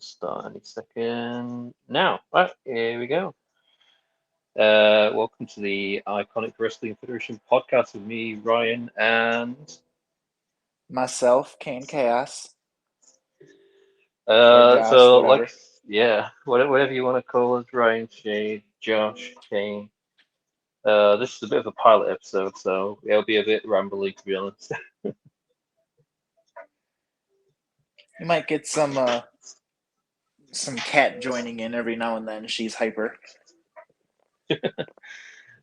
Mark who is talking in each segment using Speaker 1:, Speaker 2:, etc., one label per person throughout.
Speaker 1: start any second now. Right, here we go. Welcome to the Iconic Wrestling Federation podcast with me, Ryan, and
Speaker 2: Myself, Kain Chaos, or Josh, whatever.
Speaker 1: whatever you want to call us, Ryan, Shade, Josh, Kane. This is a bit of a pilot episode, so it'll be a bit rambly, to be honest.
Speaker 2: You might get some cat joining in every now and then. She's hyper.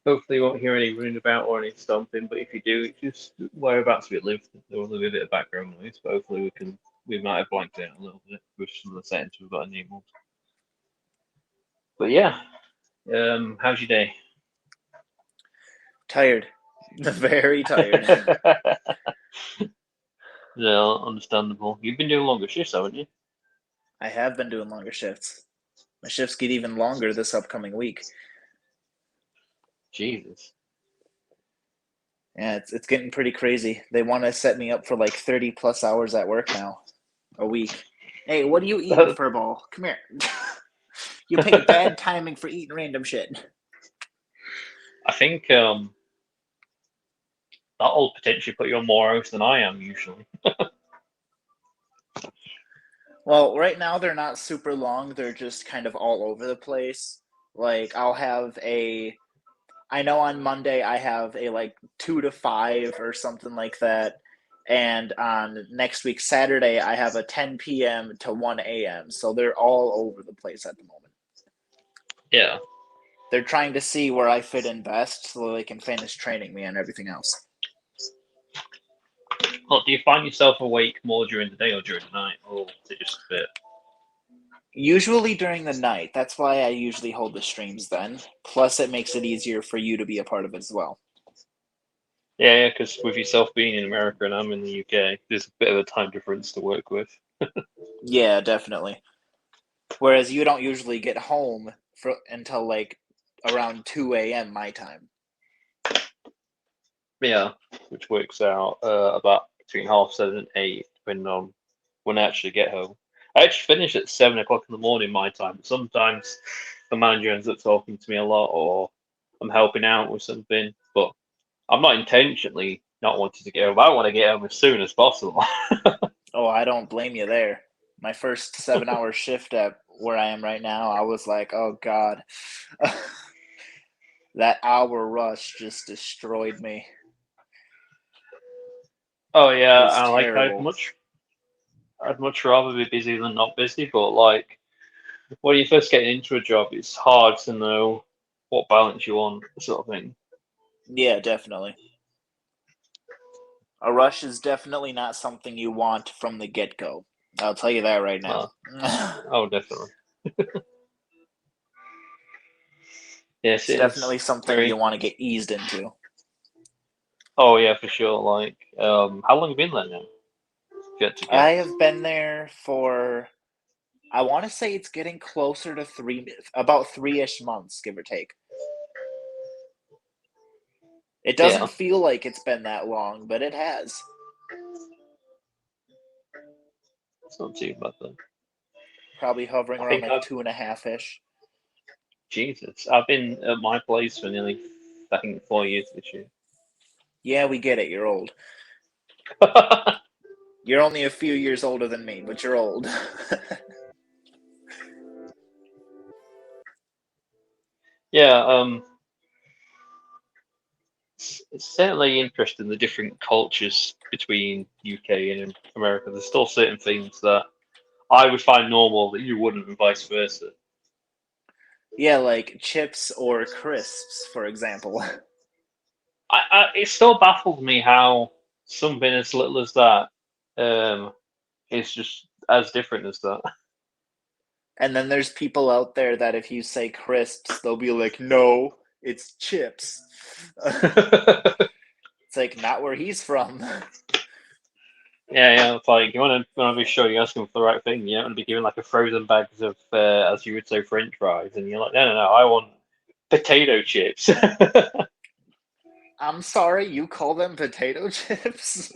Speaker 1: Hopefully, you won't hear any running about or any stomping, but if you do, just whereabouts we live, there will be a bit of background noise, but hopefully we might have blanked out a little bit with some of the settings we've got enabled. But yeah, how's your day?
Speaker 2: Tired. Very tired.
Speaker 1: Yeah, understandable. You've been doing longer shifts, haven't you?
Speaker 2: I have been doing longer shifts. My shifts get even longer this upcoming week.
Speaker 1: Jesus.
Speaker 2: Yeah, it's getting pretty crazy. They want to set me up for like 30 plus hours at work now a week. Hey, what are you eating, Furball? Come here. You pick bad timing for eating random shit.
Speaker 1: I think that'll potentially put you on more hours than I am usually.
Speaker 2: Well, right now they're not super long. They're just kind of all over the place. Like I know on Monday I have a like 2 to 5 or something like that. And on next week, Saturday, I have a 10 p.m. to 1 a.m. So they're all over the place at the moment.
Speaker 1: Yeah.
Speaker 2: They're trying to see where I fit in best so they can finish training me and everything else.
Speaker 1: Well, do you find yourself awake more during the day or during the night, or is it just a bit?
Speaker 2: Usually during the night. That's why I usually hold the streams then. Plus, it makes it easier for you to be a part of it as well.
Speaker 1: Yeah, because with yourself being in America and I'm in the UK, there's a bit of a time difference to work with.
Speaker 2: Yeah, definitely. Whereas you don't usually get home until like around 2 a.m. my time.
Speaker 1: Yeah, which works out about between 7:30 and 8, depending on when I actually get home. I actually finish at 7 o'clock in the morning my time. But sometimes the manager ends up talking to me a lot, or I'm helping out with something. But I'm not intentionally not wanting to get home. I want to get home as soon as possible.
Speaker 2: Oh, I don't blame you there. My first 7-hour shift at where I am right now, I was like, oh God. That hour rush just destroyed me.
Speaker 1: Oh yeah,
Speaker 2: It was
Speaker 1: I
Speaker 2: terrible.
Speaker 1: I'd much rather be busy than not busy. But like when you first get into a job, it's hard to know what balance you want, sort of thing.
Speaker 2: Yeah, definitely. A rush is definitely not something you want from the get-go. I'll tell you that right now.
Speaker 1: Oh, definitely. Yes,
Speaker 2: It's
Speaker 1: it
Speaker 2: definitely
Speaker 1: is
Speaker 2: something
Speaker 1: very.
Speaker 2: you want to get eased into.
Speaker 1: Oh yeah, for sure. Like, how long have you been there now? Get to
Speaker 2: I
Speaker 1: guess.
Speaker 2: have been there for, I want to say it's getting closer to about 3-ish months, give or take. It doesn't
Speaker 1: Yeah,
Speaker 2: feel like it's been that long, but it has.
Speaker 1: it's not too bad then.
Speaker 2: Probably hovering
Speaker 1: I
Speaker 2: around
Speaker 1: think
Speaker 2: like 2.5-ish.
Speaker 1: Jesus, I've been at my place for nearly, I think, 4 years this year.
Speaker 2: Yeah, we get it. You're old. You're only a few years older than me, but you're old.
Speaker 1: Yeah, it's certainly interesting the different cultures between UK and America. There's still certain things that I would find normal that you wouldn't, and vice versa.
Speaker 2: Yeah, like chips or crisps, for example.
Speaker 1: It still baffled me how something as little as that is just as different as that.
Speaker 2: And then there's people out there that if you say crisps, they'll be like, no, it's chips. It's like not where he's from.
Speaker 1: Yeah, it's like you want to be sure you're asking for the right thing. You don't want to be given like a frozen bags of, as you would say, French fries, and you're like, no, I want potato chips.
Speaker 2: I'm sorry, you call them potato chips?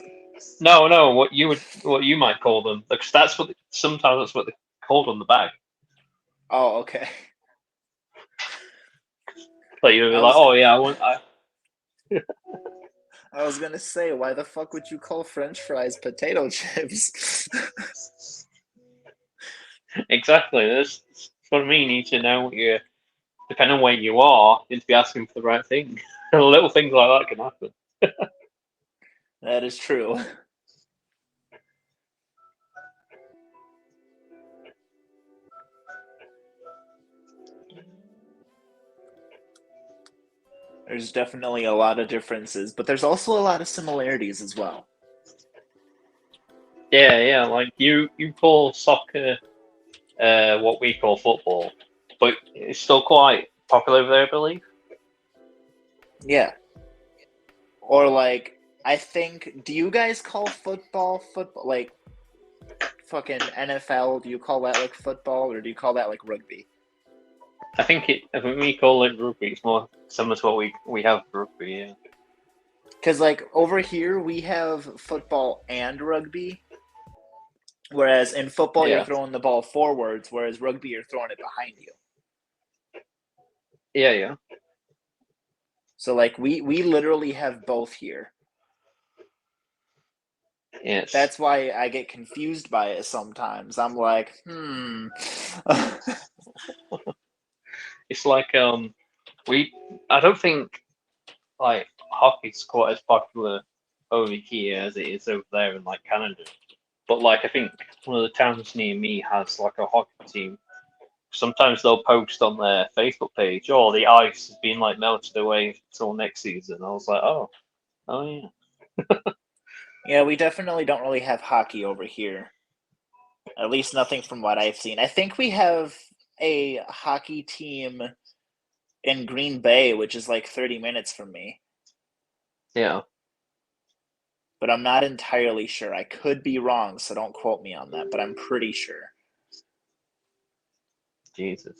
Speaker 1: No, what you might call them, because sometimes that's what called on the bag.
Speaker 2: Oh, okay.
Speaker 1: Like you're
Speaker 2: I
Speaker 1: like,
Speaker 2: was
Speaker 1: oh yeah, I want.
Speaker 2: I was gonna say, why the fuck would you call French fries potato chips?
Speaker 1: Exactly. That's what I mean. You need to know what you, depending on where you are, you need to be asking for the right thing. Little things like that can happen.
Speaker 2: That is true. There's definitely a lot of differences, but there's also a lot of similarities as well.
Speaker 1: Yeah, yeah. Like you call soccer what we call football, but it's still quite popular over there, I believe.
Speaker 2: Yeah. Or like, I think, do you guys call football like fucking NFL? Do you call that like football, or do you call that like rugby?
Speaker 1: I think when we call it rugby, it's more similar to what we have for rugby. Yeah.
Speaker 2: Because like over here we have football and rugby, whereas in football you're
Speaker 1: Yeah.
Speaker 2: throwing the ball forwards, whereas rugby you're throwing it behind you.
Speaker 1: Yeah, yeah.
Speaker 2: So like we literally have both here.
Speaker 1: Yes.
Speaker 2: That's why I get confused by it sometimes. I'm like,
Speaker 1: It's like I don't think like hockey's quite as popular over here as it is over there in like Canada. But like I think one of the towns near me has like a hockey team. Sometimes they'll post on their Facebook page, "Oh, the ice has been like melted away until next season." I was like, oh yeah,
Speaker 2: yeah, we definitely don't really have hockey over here. At least nothing from what I've seen. I think we have a hockey team in Green Bay, which is like 30 minutes from me,
Speaker 1: yeah,
Speaker 2: but I'm not entirely sure. I could be wrong, so don't quote me on that, but I'm pretty sure.
Speaker 1: Jesus.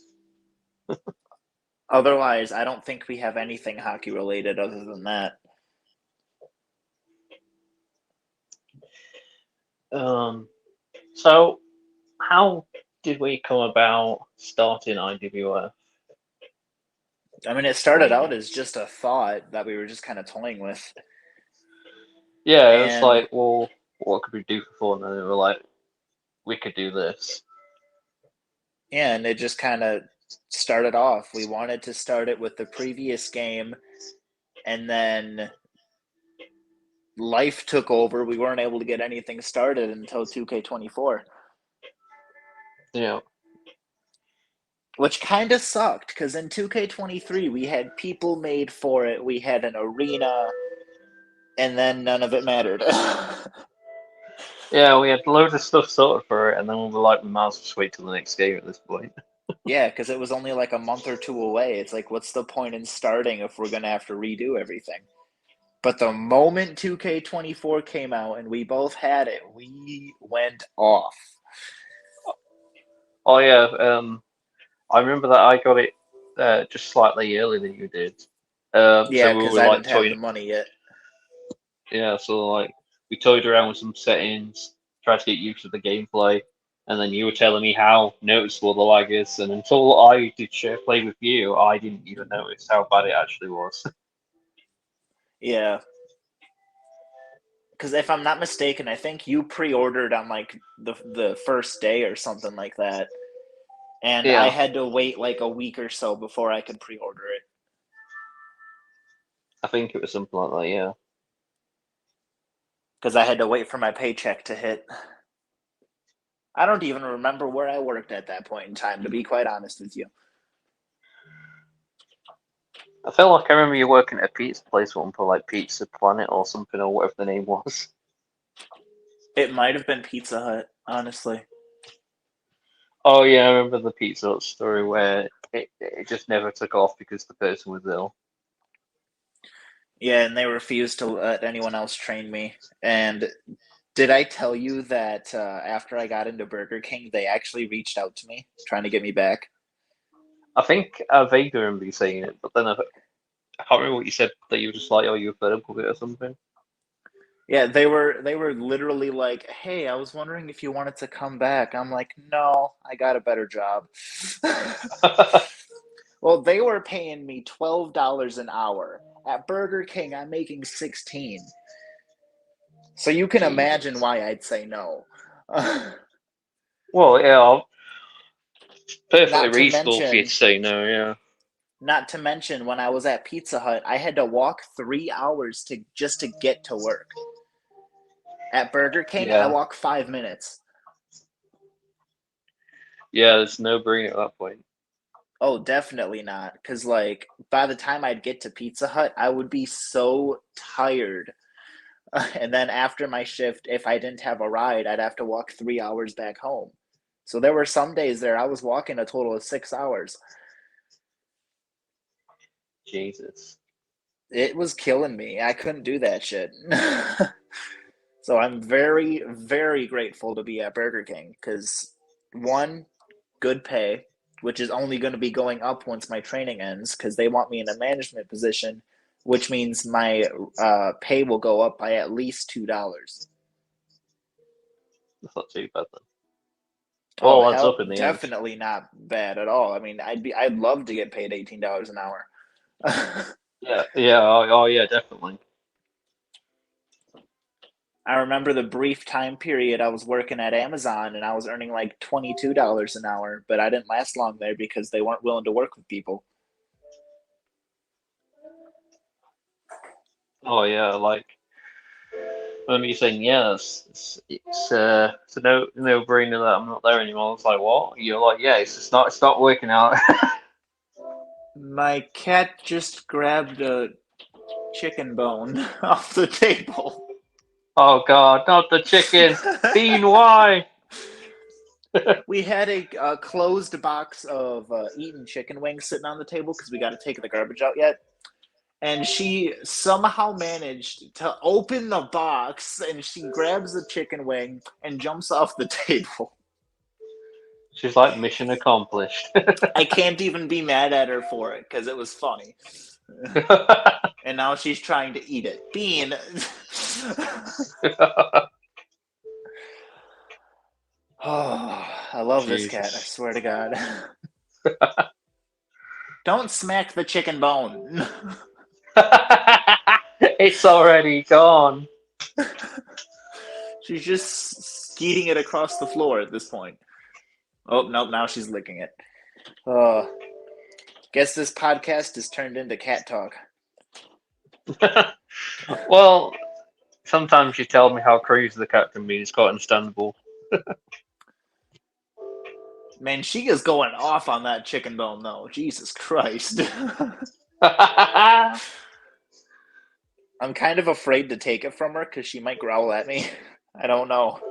Speaker 2: Otherwise, I don't think we have anything hockey related other than that.
Speaker 1: So how did we come about starting IWF?
Speaker 2: I mean, it started
Speaker 1: Like,
Speaker 2: out as just a thought that we were just kind of toying with.
Speaker 1: yeah, it was
Speaker 2: And
Speaker 1: like, well, what could we do for fun? And we were like, we could do this.
Speaker 2: yeah, and it just kind of started off. We wanted to start it with the previous game, and then life took over. We weren't able to get anything started until 2K24,
Speaker 1: Yeah,
Speaker 2: which kind of sucked because in 2K23 we had people made for it. We had an arena, and then none of it mattered.
Speaker 1: yeah, we had loads of stuff sorted for it, and then we were like, we might as well just wait till the next game at this point.
Speaker 2: Yeah, because it was only like a month or two away. It's like, what's the point in starting if we're going to have to redo everything? But the moment 2K24 came out and we both had it, we went off.
Speaker 1: Oh yeah, I remember that I got it just slightly earlier than you did. So
Speaker 2: Yeah,
Speaker 1: we
Speaker 2: because
Speaker 1: were
Speaker 2: I
Speaker 1: like
Speaker 2: didn't have the
Speaker 1: toying,
Speaker 2: money yet.
Speaker 1: yeah, so like we toyed around with some settings, tried to get used to the gameplay, and then you were telling me how noticeable the lag is, and until I did share play with you, I didn't even notice how bad it actually was.
Speaker 2: Yeah. Because if I'm not mistaken, I think you pre-ordered on like the first day or something like that. And I
Speaker 1: Yeah,
Speaker 2: had to wait like a week or so before I could pre-order it.
Speaker 1: I think it was something like that. Yeah.
Speaker 2: Because I had to wait for my paycheck to hit. I don't even remember where I worked at that point in time, to be quite honest with you.
Speaker 1: I feel like I remember you working at a pizza place one for like Pizza Planet or something or whatever the name was.
Speaker 2: It might have been Pizza Hut, honestly.
Speaker 1: Oh yeah, I remember the Pizza Hut story where it just never took off because the person was ill.
Speaker 2: Yeah, and they refused to let anyone else train me. And did I tell you that after I got into Burger King, they actually reached out to me trying to get me back?
Speaker 1: I think I vaguely remember you saying it, but then I can't remember what you said that you were just like, oh, you were fed up with it or something.
Speaker 2: Yeah, they were literally like, "Hey, I was wondering if you wanted to come back." I'm like, "No, I got a better job." Well, they were paying me $12 an hour. At Burger King, I'm making 16. So you can imagine
Speaker 1: Jesus.
Speaker 2: why I'd say no.
Speaker 1: Well, yeah, perfectly
Speaker 2: Not to
Speaker 1: reasonable for you to
Speaker 2: mention,
Speaker 1: say no. Yeah.
Speaker 2: not to mention when I was at Pizza Hut, I had to walk 3 hours to just to get to work. At Burger King, I
Speaker 1: Yeah.
Speaker 2: walk 5 minutes.
Speaker 1: Yeah. There's no brainer at that point.
Speaker 2: Oh, definitely not. Because, like, by the time I'd get to Pizza Hut, I would be so tired. And then after my shift, if I didn't have a ride, I'd have to walk 3 hours back home. So there were some days there I was walking a total of 6 hours.
Speaker 1: Jesus.
Speaker 2: It was killing me. I couldn't do that shit. So I'm very, very grateful to be at Burger King because, one, good pay, which is only going to be going up once my training ends because they want me in a management position, which means my pay will go up by at least $2.
Speaker 1: That's not too bad then.
Speaker 2: Oh
Speaker 1: All adds up
Speaker 2: hell,
Speaker 1: in the end.
Speaker 2: definitely not bad at all. I mean, I'd love to get paid $18 an hour.
Speaker 1: Yeah. Yeah. Oh, yeah. Definitely.
Speaker 2: I remember the brief time period I was working at Amazon and I was earning like $22 an hour, but I didn't last long there because they weren't willing to work with people.
Speaker 1: Oh, yeah. Like, I remember you saying yes. It's a no brainer that I'm not there anymore. It's like what? You're like, yeah. It's not working out.
Speaker 2: My cat just grabbed a chicken bone off the table.
Speaker 1: Oh God, not the chicken. Bean, why?
Speaker 2: We had a closed box of eaten chicken wings sitting on the table because we got to take the garbage out yet. And she somehow managed to open the box and she grabs the chicken wing and jumps off the table.
Speaker 1: She's like mission accomplished.
Speaker 2: I can't even be mad at her for it because it was funny. And now she's trying to eat it. Bean. Oh, I love this cat. I
Speaker 1: Jesus.
Speaker 2: swear to God. Don't smack the chicken bone.
Speaker 1: It's already gone.
Speaker 2: She's just skeeting it across the floor at this point. Oh, nope, now she's licking it. Guess this podcast has turned into cat talk.
Speaker 1: Well, sometimes you tell me how crazy the cat can be. It's quite understandable.
Speaker 2: Man, she is going off on that chicken bone, though. Jesus Christ. I'm kind of afraid to take it from her because she might growl at me. I don't know.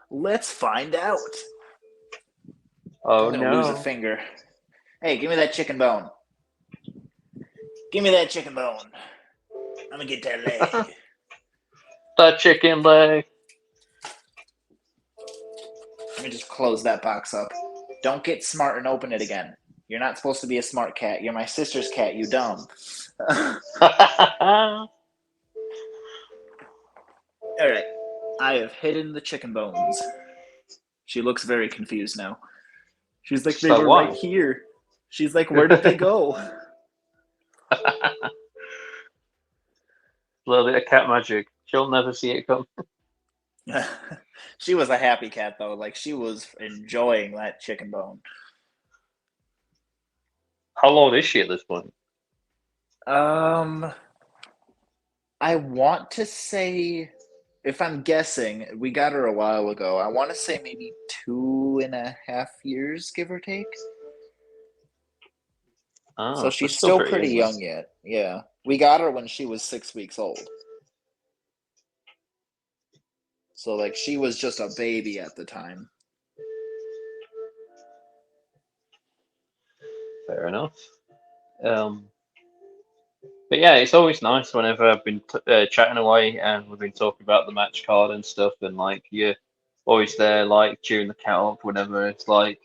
Speaker 2: Let's find out.
Speaker 1: Oh
Speaker 2: I'm gonna lose a
Speaker 1: no.
Speaker 2: finger. Hey, give me that chicken bone. Give me that chicken bone. I'm gonna get that leg.
Speaker 1: That chicken leg.
Speaker 2: Let me just close that box up. Don't get smart and open it again. You're not supposed to be a smart cat. You're my sister's cat, you dumb. Alright. I have hidden the chicken bones. She looks very confused now. She's like,
Speaker 1: She's
Speaker 2: they
Speaker 1: like,
Speaker 2: were right
Speaker 1: why?
Speaker 2: here. She's like, where did they go?
Speaker 1: A little bit of cat magic. She'll never see it come.
Speaker 2: She was a happy cat, though. Like, she was enjoying that chicken bone.
Speaker 1: How old is she at this point?
Speaker 2: Um, I want to say, if I'm guessing, we got her a while ago. I want to say maybe 2.5 years, give or take. So
Speaker 1: Oh, so
Speaker 2: she's
Speaker 1: still
Speaker 2: still
Speaker 1: pretty
Speaker 2: pretty
Speaker 1: young then.
Speaker 2: young yet. Yeah. We got her when she was 6 weeks old. So, like, she was just a baby at the time.
Speaker 1: Fair enough. But yeah, it's always nice whenever I've been chatting away and we've been talking about the match card and stuff, and like you're always there, like cheering the cat up whenever it's like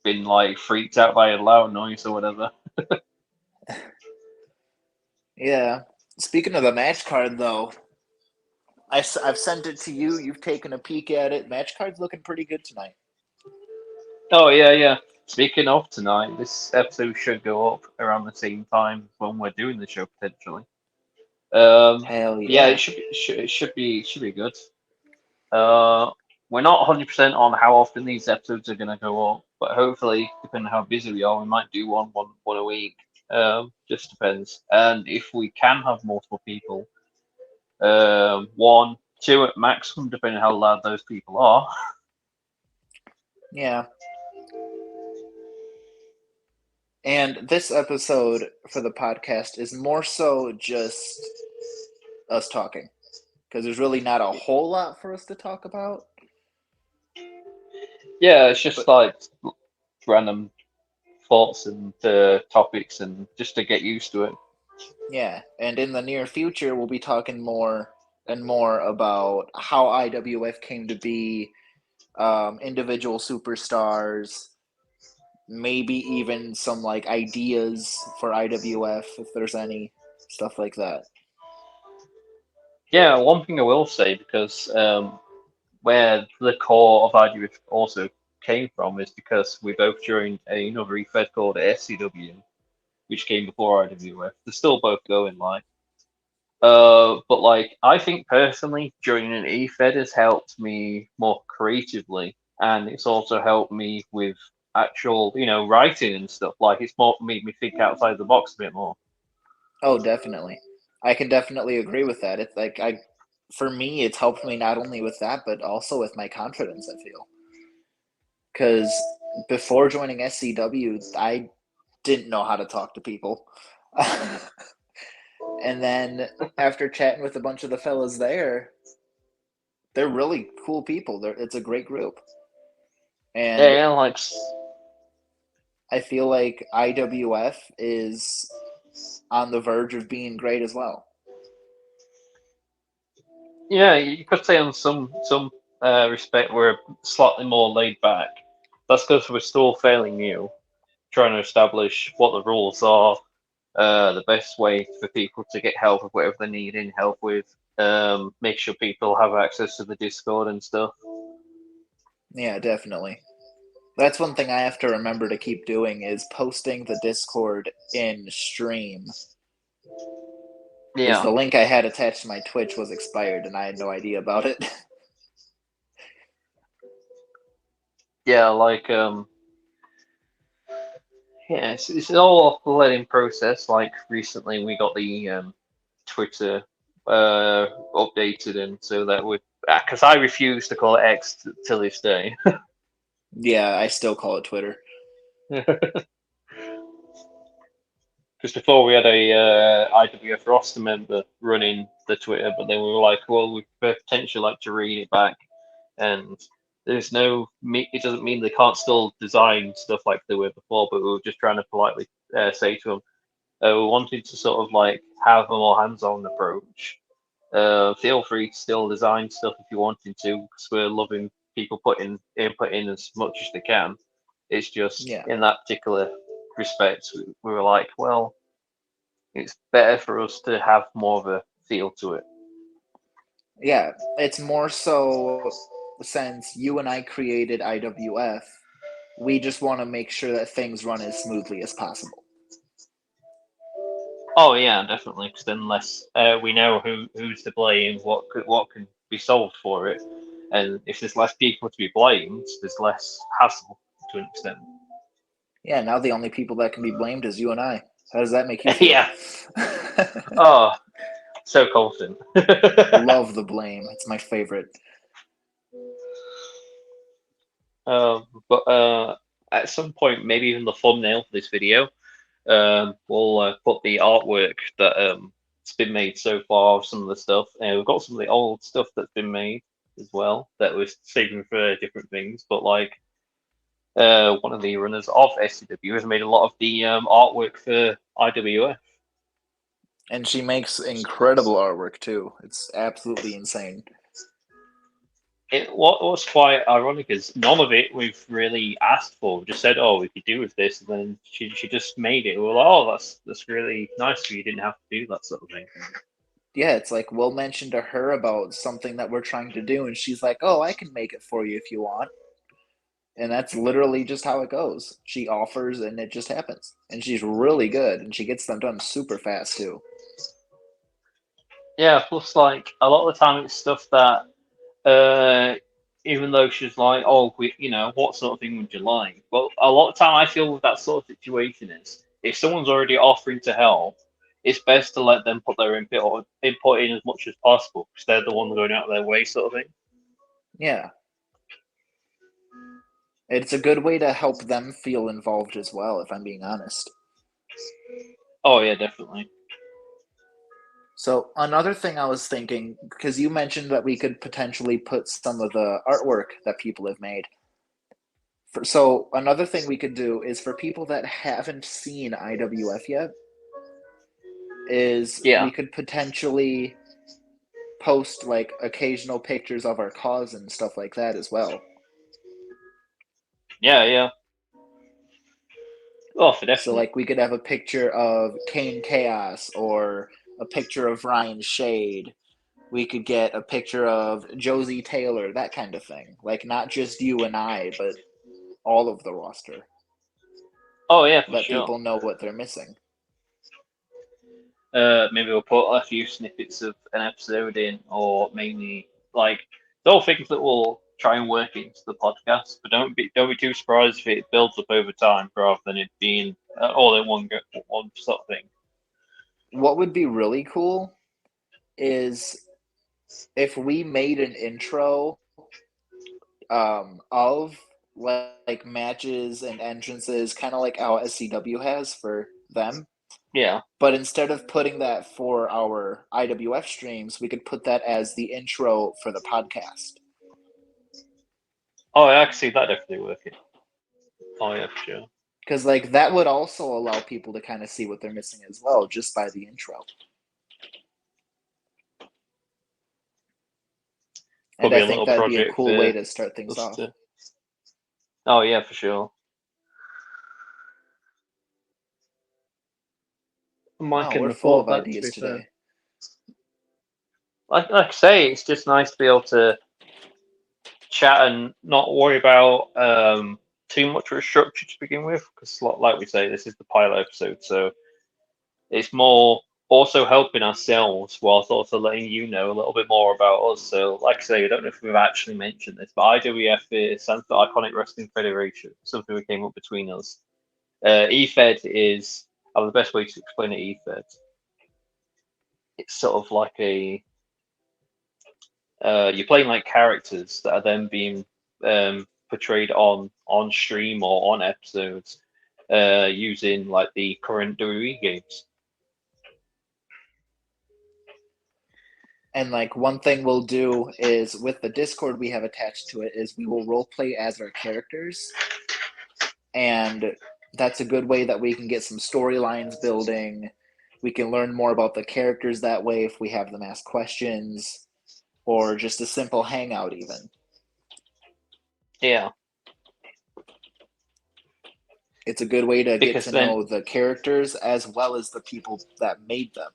Speaker 1: been like freaked out by a loud noise or whatever.
Speaker 2: Yeah. Speaking of the match card, though, I've sent it to you. You've taken a peek at it. Match card's looking pretty good tonight.
Speaker 1: Oh yeah, yeah. Speaking of tonight, this episode should go up around the same time when we're doing the show potentially.
Speaker 2: Hell
Speaker 1: Yeah,
Speaker 2: yeah.
Speaker 1: it should be good. Uh, we're not 100% on how often these episodes are gonna go up, but hopefully, depending on how busy we are, we might do one a week. Just depends. And if we can have multiple people, one, two at maximum, depending on how loud those people are.
Speaker 2: Yeah. And this episode for the podcast is more so just us talking, because there's really not a whole lot for us to talk about.
Speaker 1: Yeah, it's just
Speaker 2: But
Speaker 1: like random thoughts and topics, and just to get used to it.
Speaker 2: yeah, and in the near future, we'll be talking more and more about how IWF came to be, individual superstars, maybe even some like ideas for IWF if there's any stuff like that.
Speaker 1: Yeah, one thing I will say, because where the core of IWF also came from is because we both joined another EFED called SCW, which came before IWF. They're still both going, like. But like, I think personally, joining an EFED has helped me more creatively, and it's also helped me with actual, writing and stuff. Like, it's more made me think outside the box a bit more.
Speaker 2: Oh, definitely. I can definitely agree with that. It's like for me, it's helped me not only with that, but also with my confidence, I feel. Because before joining SCW, I didn't know how to talk to people. And then after chatting with a bunch of the fellas there, they're really cool people. It's a great group.
Speaker 1: Yeah,
Speaker 2: And
Speaker 1: yeah, like,
Speaker 2: I feel like IWF is on the verge of being great as well.
Speaker 1: yeah, you could say on some respect we're slightly more laid back. That's because we're still fairly new, trying to establish what the rules are, the best way for people to get help with whatever they need in help with, make sure people have access to the Discord and stuff.
Speaker 2: Yeah, definitely. That's one thing I have to remember to keep doing is posting the Discord in stream. Because
Speaker 1: Yeah,
Speaker 2: the link I had attached to my Twitch was expired and I had no idea about it.
Speaker 1: yeah, like yeah, it's all a learning process. Like recently, we got the Twitter updated, and so that would, because I refuse to call it X till this day.
Speaker 2: Yeah, I still call it Twitter.
Speaker 1: Because before we had a IWF roster member running the Twitter, but then we were like, well, we potentially like to read it back, and there's no, it doesn't mean they can't still design stuff like they were before, but we were just trying to politely say to them, we wanted to sort of like have a more hands-on approach. Feel free to still design stuff if you wanted to, because we're loving people putting input in as much as they can. It's just
Speaker 2: Yeah.
Speaker 1: in that particular respect, we were like, well, it's better for us to have more of a feel to it.
Speaker 2: Yeah, it's more so since you and I created IWF, we just want to make sure that things run as smoothly as possible.
Speaker 1: Oh yeah, definitely. Because then less we know who's to blame, what can be solved for it, and if there's less people to be blamed, there's less hassle to an extent.
Speaker 2: Yeah, now the only people that can be blamed is you and I. How does that make you feel?
Speaker 1: Yeah. Oh, so confident.
Speaker 2: Love the blame. It's my favorite.
Speaker 1: But at some point, maybe even the thumbnail for this video, we'll put the artwork that has been made so far of some of the stuff. We've got some of the old stuff that's been made as well that was saving for different things. But like one of the runners of SCW has made a lot of the artwork for IWF.
Speaker 2: And she makes incredible artwork too. It's absolutely insane.
Speaker 1: What's quite ironic is none of it we've really asked for. We just said, "Oh, we could do with this," and then she just made it. We were like, "Oh, that's really nice. You didn't have to do that sort of thing."
Speaker 2: Yeah, it's like we'll mention to her about something that we're trying to do, and she's like, "Oh, I can make it for you if you want." And that's literally just how it goes. She offers, and it just happens. And she's really good, and she gets them done super fast too.
Speaker 1: Yeah, plus like a lot of the time it's stuff that even though she's like, oh, what sort of thing would you like? Well, a lot of time I feel with that sort of situation is if someone's already offering to help, it's best to let them put their input in as much as possible because they're the ones going out of their way, sort of thing.
Speaker 2: Yeah. It's a good way to help them feel involved as well, if I'm being honest.
Speaker 1: Oh yeah, definitely.
Speaker 2: So another thing I was thinking, because you mentioned that we could potentially put some of the artwork that people have made. So another thing we could do is for people that haven't seen IWF yet, is we
Speaker 1: Yeah,
Speaker 2: could potentially post like occasional pictures of our cause and stuff like that as well.
Speaker 1: yeah, yeah. Oh, for
Speaker 2: So
Speaker 1: definite.
Speaker 2: like we could have a picture of Kain Chaos or a picture of Ryan Shade. We could get a picture of Josie Taylor, that kind of thing. Like not just you and I, but all of the roster.
Speaker 1: Oh yeah, for
Speaker 2: Let
Speaker 1: sure.
Speaker 2: people know what they're missing.
Speaker 1: Maybe we'll put a few snippets of an episode in, or mainly like they're all things that we'll try and work into the podcast. But don't be too surprised if it builds up over time rather than it being all in one sort of thing.
Speaker 2: What would be really cool is if we made an intro of like matches and entrances, kind of like how SCW has for them.
Speaker 1: Yeah.
Speaker 2: But instead of putting that for our IWF streams, we could put that as the intro for the podcast.
Speaker 1: Oh, yeah, I can see that definitely working. Oh yeah, for sure.
Speaker 2: Because like that would also allow people to kind of see what they're missing as well, just by the intro.
Speaker 1: Could
Speaker 2: And
Speaker 1: be
Speaker 2: I
Speaker 1: a
Speaker 2: think
Speaker 1: little
Speaker 2: that'd be a
Speaker 1: project
Speaker 2: cool way
Speaker 1: for
Speaker 2: to start things
Speaker 1: us
Speaker 2: off.
Speaker 1: to. Oh yeah, for sure. Mike
Speaker 2: Wow,
Speaker 1: can
Speaker 2: we're full
Speaker 1: report
Speaker 2: of
Speaker 1: that. To
Speaker 2: ideas
Speaker 1: be fair,
Speaker 2: today.
Speaker 1: like I say, it's just nice to be able to chat and not worry about too much of a structure to begin with. Because, like we say, this is the pilot episode, so it's more also helping ourselves whilst also letting you know a little bit more about us. So, like I say, I don't know if we've actually mentioned this, but IWF stands for Iconic Wrestling Federation, something we came up between us. EFED is, the best way to explain it, EFED. It's sort of like you're playing like characters that are then being portrayed on stream or on episodes using like the current WWE games.
Speaker 2: And like one thing we'll do is with the Discord we have attached to it is we will role play as our characters, and that's a good way that we can get some storylines building. We can learn more about the characters that way if we have them ask questions, or just a simple hangout even.
Speaker 1: Yeah,
Speaker 2: It's a good way to get
Speaker 1: because
Speaker 2: to
Speaker 1: then
Speaker 2: know the characters as well as the people that made them.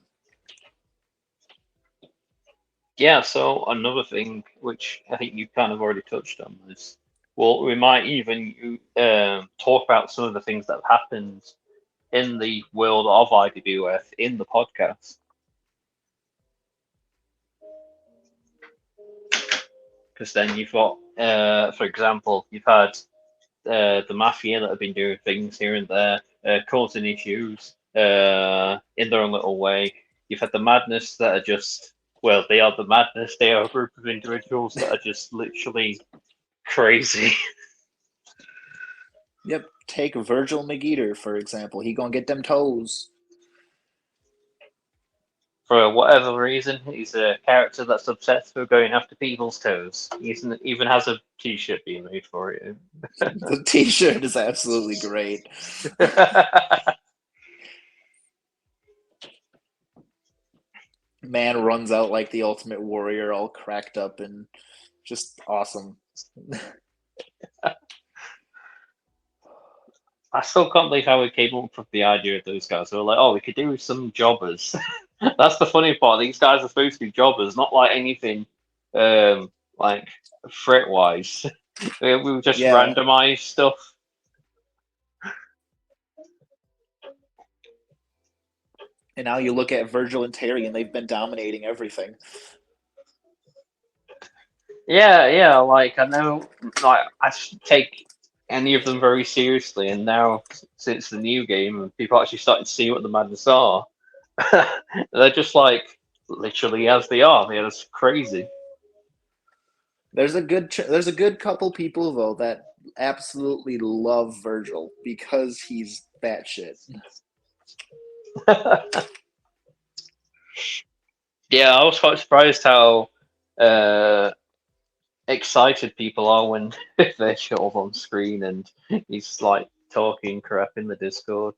Speaker 1: yeah. So another thing which I think you kind of already touched on is well, we might even talk about some of the things that have happened in the world of IWF in the podcast. Because then you've got, for example, you've had the mafia that have been doing things here and there, causing issues in their own little way. You've had the madness that are just, well, they are the madness. They are a group of individuals that are just literally crazy.
Speaker 2: Yep, take Virgil McGeeter for example. He gonna get them toes.
Speaker 1: For whatever reason, he's a character that's obsessed with going after people's toes. He even has a t-shirt being made for it.
Speaker 2: The T-shirt is absolutely great. Man runs out like the Ultimate Warrior, all cracked up and just awesome.
Speaker 1: I still can't believe how we came up with the idea of those guys. We were like, oh, we could do some jobbers. That's the funny part. These guys are supposed to be jobbers, not like anything like threat wise. We just
Speaker 2: Yeah,
Speaker 1: randomize stuff.
Speaker 2: and now you look at Virgil and Terry, and they've been dominating everything.
Speaker 1: Yeah, yeah. Like I know, like I take any of them very seriously, and now since the new game, and people actually starting to see what the madness are, they're just like literally as they are. Yeah, that's crazy.
Speaker 2: There's a good couple people though that absolutely love Virgil because he's batshit.
Speaker 1: Yeah, I was quite surprised how uh, excited people are when they show up on screen and he's like talking crap in the Discord.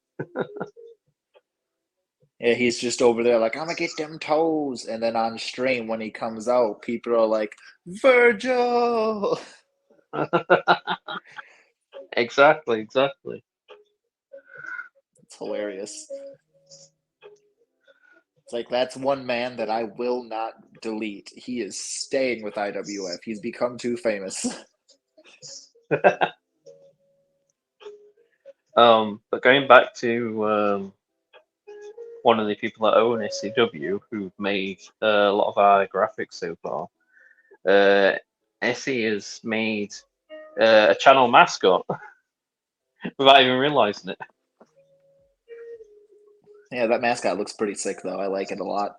Speaker 2: Yeah, he's just over there like, I'm gonna get them toes. And then on stream, when he comes out, people are like, Virgil!
Speaker 1: Exactly, exactly.
Speaker 2: It's hilarious. It's like, that's one man that I will not delete. He is staying with IWF. He's become too famous.
Speaker 1: But going back to one of the people that own SCW who've made a lot of our graphics so far, SE has made a channel mascot without even realizing it.
Speaker 2: Yeah, that mascot looks pretty sick, though. I like it a lot.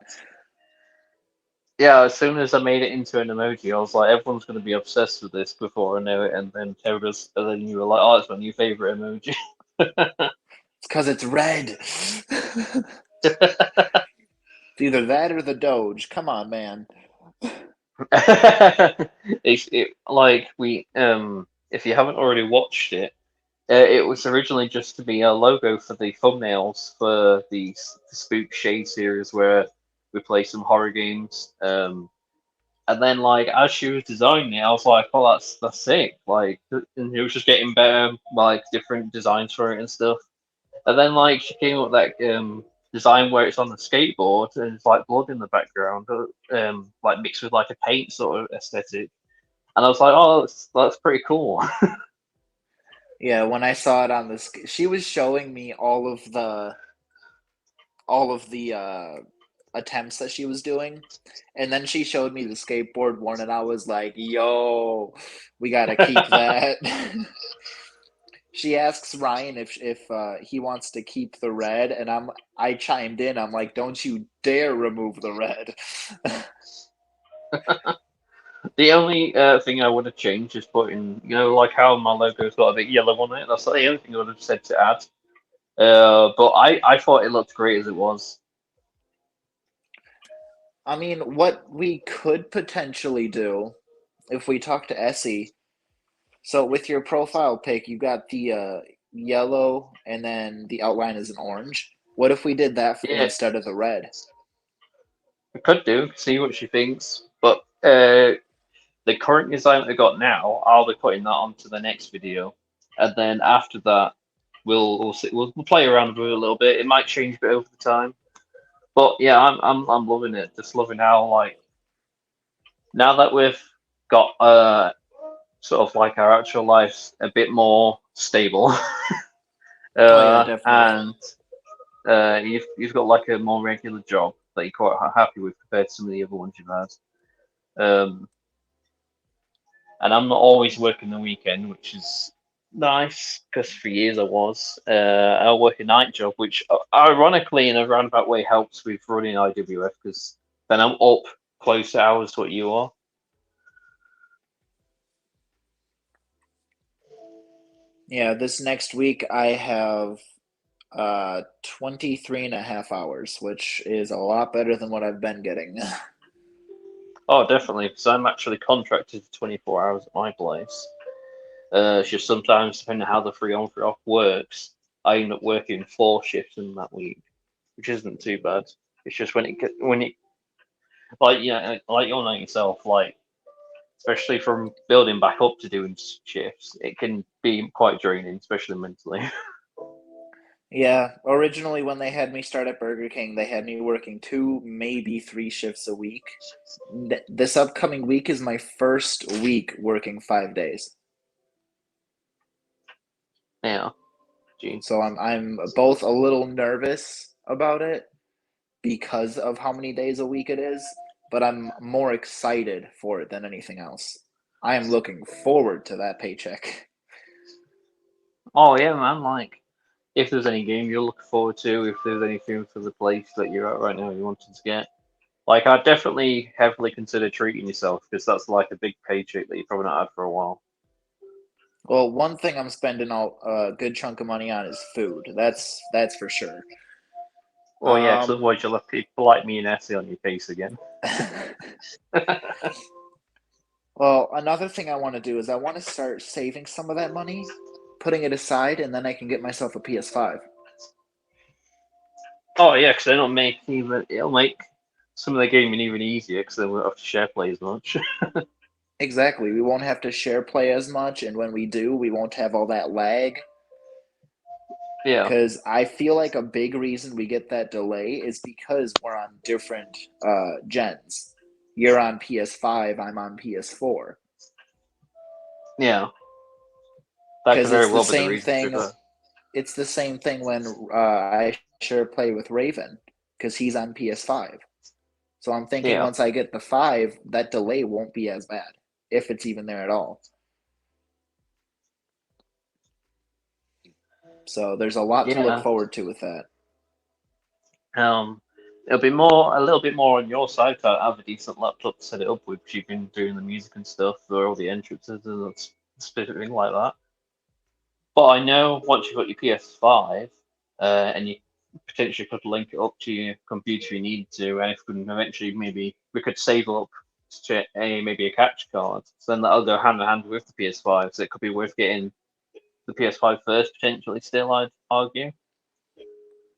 Speaker 1: Yeah, as soon as I made it into an emoji, I was like, everyone's going to be obsessed with this before I know it. And then and then you were like, oh, it's my new favorite emoji.
Speaker 2: It's because it's red. It's either that or the Doge. Come on, man.
Speaker 1: Like if you haven't already watched it, it was originally just to be a logo for the thumbnails for the Spook Shade series where we play some horror games. And then like as she was designing it, I was like, "Oh, that's sick!" Like, and it was just getting better, like different designs for it and stuff. And then like she came up with that design where it's on the skateboard and it's like blood in the background, like mixed with like a paint sort of aesthetic. And I was like, "Oh, that's pretty cool."
Speaker 2: Yeah, when I saw it on this, she was showing me all of the attempts that she was doing, and then she showed me the skateboard one, and I was like, "Yo, we gotta keep that." She asks Ryan if he wants to keep the red, and I chimed in. I'm like, "Don't you dare remove the red."
Speaker 1: The only thing I would have changed is putting, like how my logo's got a bit yellow on it. That's the only thing I would have said to add. But I thought it looked great as it was.
Speaker 2: I mean, what we could potentially do if we talk to Essie. So with your profile pic, you got the yellow, and then the outline is an orange. What if we did that
Speaker 1: Yeah,
Speaker 2: instead of the red?
Speaker 1: we could do, see what she thinks. But the current design that I got now, I'll be putting that onto the next video, and then after that, we'll play around with it a little bit. It might change a bit over the time, but yeah, I'm loving it. Just loving how like now that we've got sort of like our actual lives a bit more stable,
Speaker 2: Oh yeah, definitely.
Speaker 1: and you've got like a more regular job that you're quite happy with compared to some of the other ones you've had. Um, and I'm not always working the weekend, which is nice because for years I was. I work a night job, which ironically in a roundabout way helps with running IWF because then I'm up close hours to what you are.
Speaker 2: Yeah, this next week I have 23 and a half hours, which is a lot better than what I've been getting.
Speaker 1: Oh, definitely, because I'm actually contracted to 24 hours at my place. It's just sometimes, depending on how the free on free off works, I end up working 4 shifts in that week, which isn't too bad. It's just when it like like you'll know yourself, like especially from building back up to doing shifts, it can be quite draining, especially mentally.
Speaker 2: Yeah, originally when they had me start at Burger King, they had me working 2, maybe 3 shifts a week. This upcoming week is my first week working 5 days.
Speaker 1: Yeah. Jeez.
Speaker 2: So I'm both a little nervous about it because of how many days a week it is, but I'm more excited for it than anything else. I am looking forward to that paycheck.
Speaker 1: Oh yeah, man. Like, if there's any game you're looking forward to, if there's anything for the place that you're at right now you wanted to get, like, I'd definitely heavily consider treating yourself because that's like a big paycheck that you probably not had for a while.
Speaker 2: Well, one thing I'm spending a good chunk of money on is food. That's for sure.
Speaker 1: Well, yeah, because
Speaker 2: Um,
Speaker 1: otherwise you'll have people like me and Essie on your case again.
Speaker 2: well, another thing I want to do is I want to start saving some of that money, putting it aside, and then I can get myself a PS5.
Speaker 1: Oh yeah, because it'll make some of the gaming even easier because they won't have to share play as much.
Speaker 2: Exactly. We won't have to share play as much, and when we do, we won't have all that lag.
Speaker 1: Yeah,
Speaker 2: Because I feel like a big reason we get that delay is because we're on different gens. You're on PS5, I'm on PS4.
Speaker 1: yeah, that could
Speaker 2: Because
Speaker 1: very
Speaker 2: it's the
Speaker 1: well be the
Speaker 2: same
Speaker 1: reason to
Speaker 2: thing.
Speaker 1: go.
Speaker 2: It's the same thing when I share play with Raven, because he's on PS5. So I'm thinking
Speaker 1: Yeah,
Speaker 2: once I get the 5, that delay won't be as bad, if it's even there at all. So there's a lot to look
Speaker 1: yeah.
Speaker 2: forward to with that.
Speaker 1: Um, it'll be a little bit more on your side to have a decent laptop to set it up with. 'Cause you've been doing the music and stuff for all the entrances and specific thing like that. But I know once you've got your PS5, and you potentially could link it up to your computer if you need to, and if we can eventually maybe we could save up to maybe a capture card, so then that'll go hand in hand with the PS5. So it could be worth getting the PS5 first, potentially. Still, I'd argue.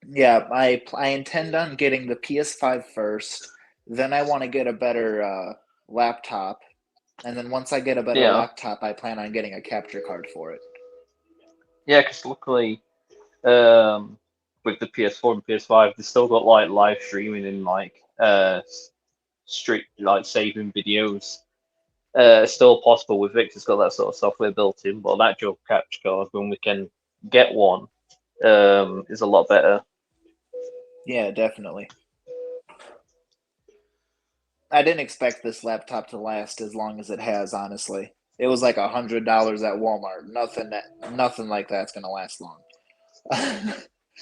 Speaker 2: Yeah, I intend on getting the PS5 first. Then I want to get a better laptop, and then once I get a better
Speaker 1: Yeah,
Speaker 2: laptop, I plan on getting a capture card for it.
Speaker 1: yeah, because luckily, um, with the PS4 and PS5, they still got like live streaming and like street like saving videos. Still possible with Victor's got that sort of software built in, but that dual capture card, when we can get one, is a lot better.
Speaker 2: Yeah, definitely. I didn't expect this laptop to last as long as it has, honestly. It was like $100 at Walmart. Nothing like that's gonna last long.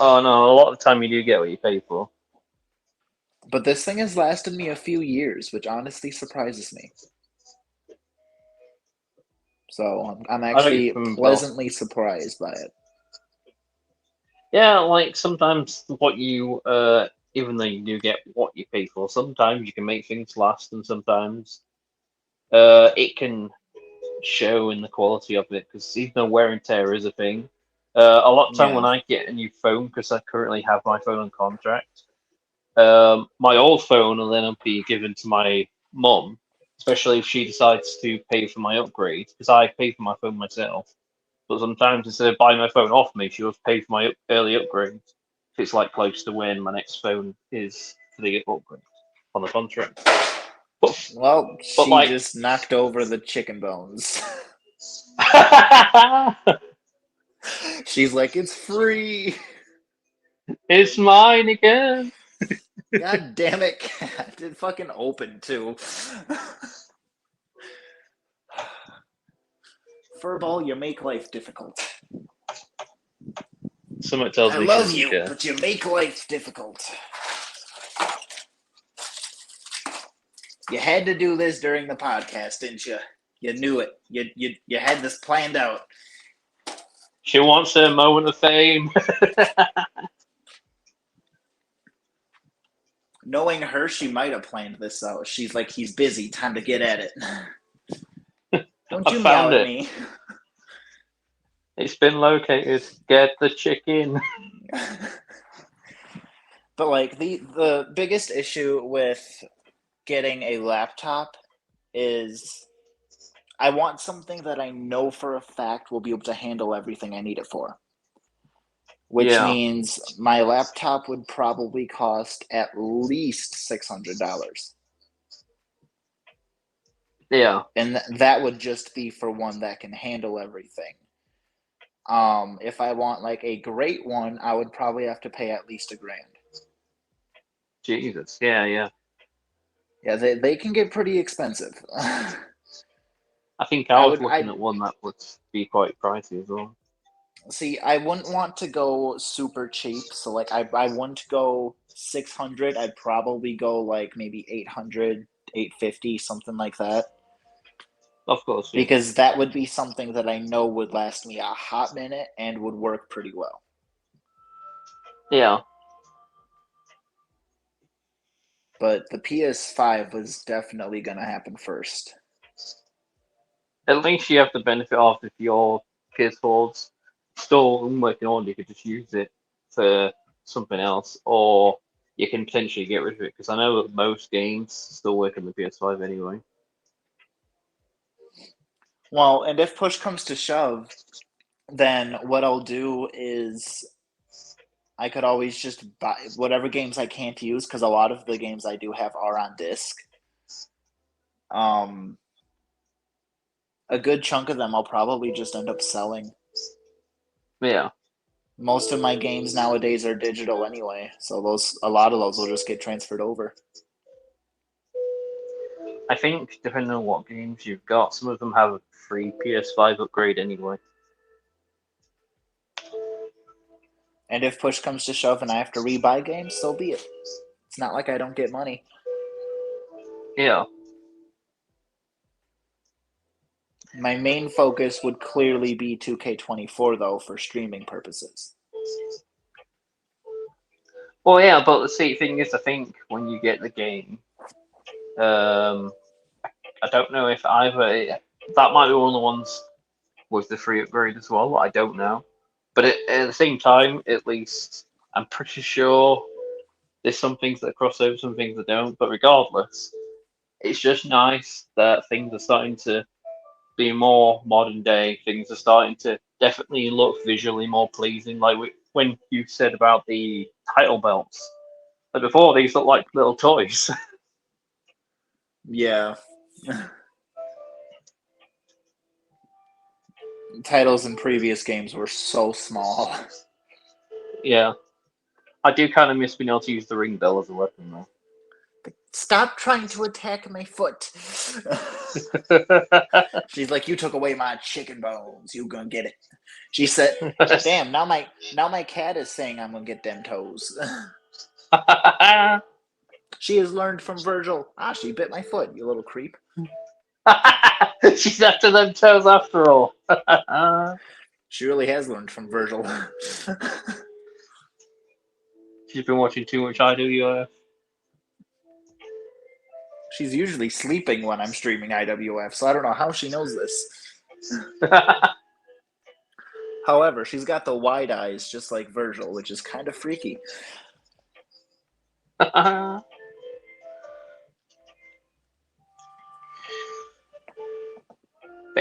Speaker 1: Oh no, a lot of the time you do get what you pay for.
Speaker 2: But this thing has lasted me a few years, which honestly surprises me. So I'm
Speaker 1: I know
Speaker 2: actually
Speaker 1: from both.
Speaker 2: pleasantly surprised by it.
Speaker 1: Yeah, like sometimes even though you do get what you pay for, sometimes you can make things last, and sometimes it can show in the quality of it because even though wear and tear is a thing, a lot of time when
Speaker 2: Yeah.
Speaker 1: I get a new phone, because I currently have my phone on contract, my old phone will then be given to my mum, especially if she decides to pay for my upgrade, because I pay for my phone myself. But sometimes instead of buying my phone off me, she'll pay for my early upgrade if it's like close to when my next phone is for the upgrade on the contract. But
Speaker 2: Well,
Speaker 1: but
Speaker 2: she
Speaker 1: like
Speaker 2: just knocked over the chicken bones. She's like, it's free.
Speaker 1: it's mine again.
Speaker 2: God damn it, cat. It fucking opened too. Furball, you make life difficult.
Speaker 1: Someone tells
Speaker 2: I
Speaker 1: me she
Speaker 2: love
Speaker 1: doesn't
Speaker 2: you,
Speaker 1: care.
Speaker 2: but you make life difficult. You had to do this during the podcast, didn't you? You knew it. You had this planned out.
Speaker 1: She wants her moment of fame.
Speaker 2: Knowing her, she might have planned this out. She's like, he's busy. Time to get at it. Don't
Speaker 1: I
Speaker 2: you meow
Speaker 1: found
Speaker 2: at
Speaker 1: it.
Speaker 2: me.
Speaker 1: It's been located. Get the chicken.
Speaker 2: But like the biggest issue with getting a laptop is I want something that I know for a fact will be able to handle everything I need it for. which means my laptop would probably cost at least $600.
Speaker 1: Yeah.
Speaker 2: And that would just be for one that can handle everything. If I want like a great one, I would probably have to pay at least $1,000.
Speaker 1: Jesus. Yeah.
Speaker 2: Yeah, they can get pretty expensive.
Speaker 1: I think I was looking at one that would be quite pricey as well.
Speaker 2: See, I wouldn't want to go super cheap. So like I wouldn't go 600. I'd probably go like maybe 800, 850, something like that.
Speaker 1: Of course, yeah.
Speaker 2: Because that would be something that I know would last me a hot minute and would work pretty well.
Speaker 1: Yeah.
Speaker 2: But the PS5 was definitely going to happen first.
Speaker 1: At least you have the benefit of if your PS4's still working on, you could just use it for something else, or you can potentially get rid of it. Because I know that most games still work on the PS5 anyway.
Speaker 2: Well, and if push comes to shove, then what I'll do is I could always just buy whatever games I can't use, because a lot of the games I do have are on disc. A good chunk of them I'll probably just end up selling.
Speaker 1: Yeah.
Speaker 2: Most of my games nowadays are digital anyway, so a lot of those will just get transferred over.
Speaker 1: I think depending on what games you've got, some of them have a free PS5 upgrade anyway.
Speaker 2: And if push comes to shove and I have to rebuy games, so be it. It's not like I don't get money.
Speaker 1: Yeah.
Speaker 2: My main focus would clearly be 2K24 though, for streaming purposes.
Speaker 1: Well, yeah, but the thing is, I think when you get the game, I don't know if either that might be one of the ones with the free upgrade as well. I don't know, but at the same time, at least I'm pretty sure there's some things that cross over, some things that don't. But regardless, it's just nice that things are starting to be more modern day. Things are starting to definitely look visually more pleasing. Like when you said about the title belts, but before these looked like little toys.
Speaker 2: Yeah. Titles in previous games were so small.
Speaker 1: Yeah. I do kind of miss being able to use the ring bell as a weapon, though.
Speaker 2: Stop trying to attack my foot. She's like, you took away my chicken bones. You gonna get it. She said, damn, now my cat is saying I'm gonna get them toes. She has learned from Virgil. She bit my foot, you little creep.
Speaker 1: She's after them toes after all.
Speaker 2: She really has learned from Virgil.
Speaker 1: She's been watching too much IWF.
Speaker 2: She's usually sleeping when I'm streaming IWF, so I don't know how she knows this. However, she's got the wide eyes just like Virgil, which is kind of freaky.
Speaker 1: But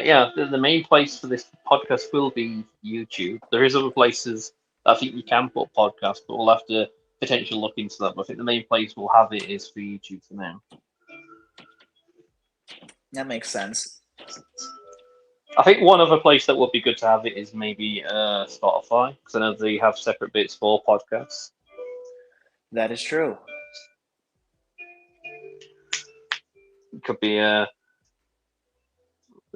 Speaker 1: yeah, the main place for this podcast will be YouTube. There is other places I think you can put podcasts, but we'll have to potentially look into that. But I think the main place we'll have it is for YouTube for now.
Speaker 2: That makes sense.
Speaker 1: I think one other place that would be good to have it is maybe Spotify, because I know they have separate bits for podcasts.
Speaker 2: That is true.
Speaker 1: It could be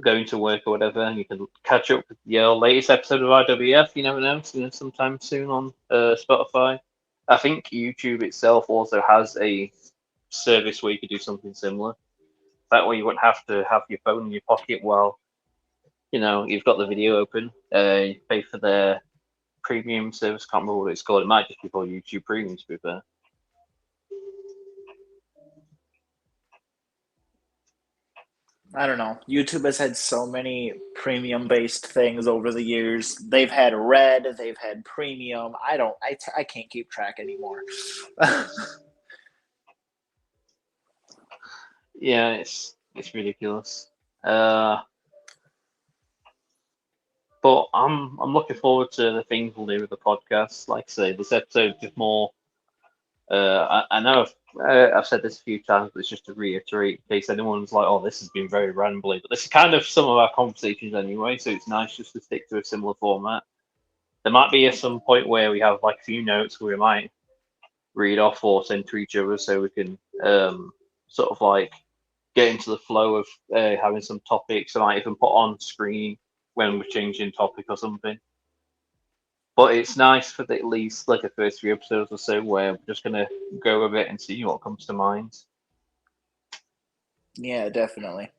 Speaker 1: going to work or whatever, and you can catch up with the latest episode of IWF. You never know, sometime soon on Spotify. I think YouTube itself also has a service where you could do something similar. That way, you wouldn't have to have your phone in your pocket while you've got the video open. You pay for their premium service. Can't remember what it's called. It might just be called YouTube Premium, to be fair.
Speaker 2: I don't know. YouTube has had so many premium-based things over the years. They've had Red, they've had Premium. I can't keep track anymore.
Speaker 1: Yeah, it's ridiculous. But I'm looking forward to the things we'll do with the podcast. Like I say, this episode is more. I know I've said this a few times, but it's just to reiterate in case anyone's like, "Oh, this has been very rambly," but this is kind of some of our conversations anyway. So it's nice just to stick to a similar format. There might be at some point where we have like a few notes where we might read off or send to each other, so we can sort of like get into the flow of having some topics. I might even put on screen when we're changing topic or something. But it's nice for at least like the first few episodes or so where we're just gonna go with it and see what comes to mind.
Speaker 2: Yeah, definitely.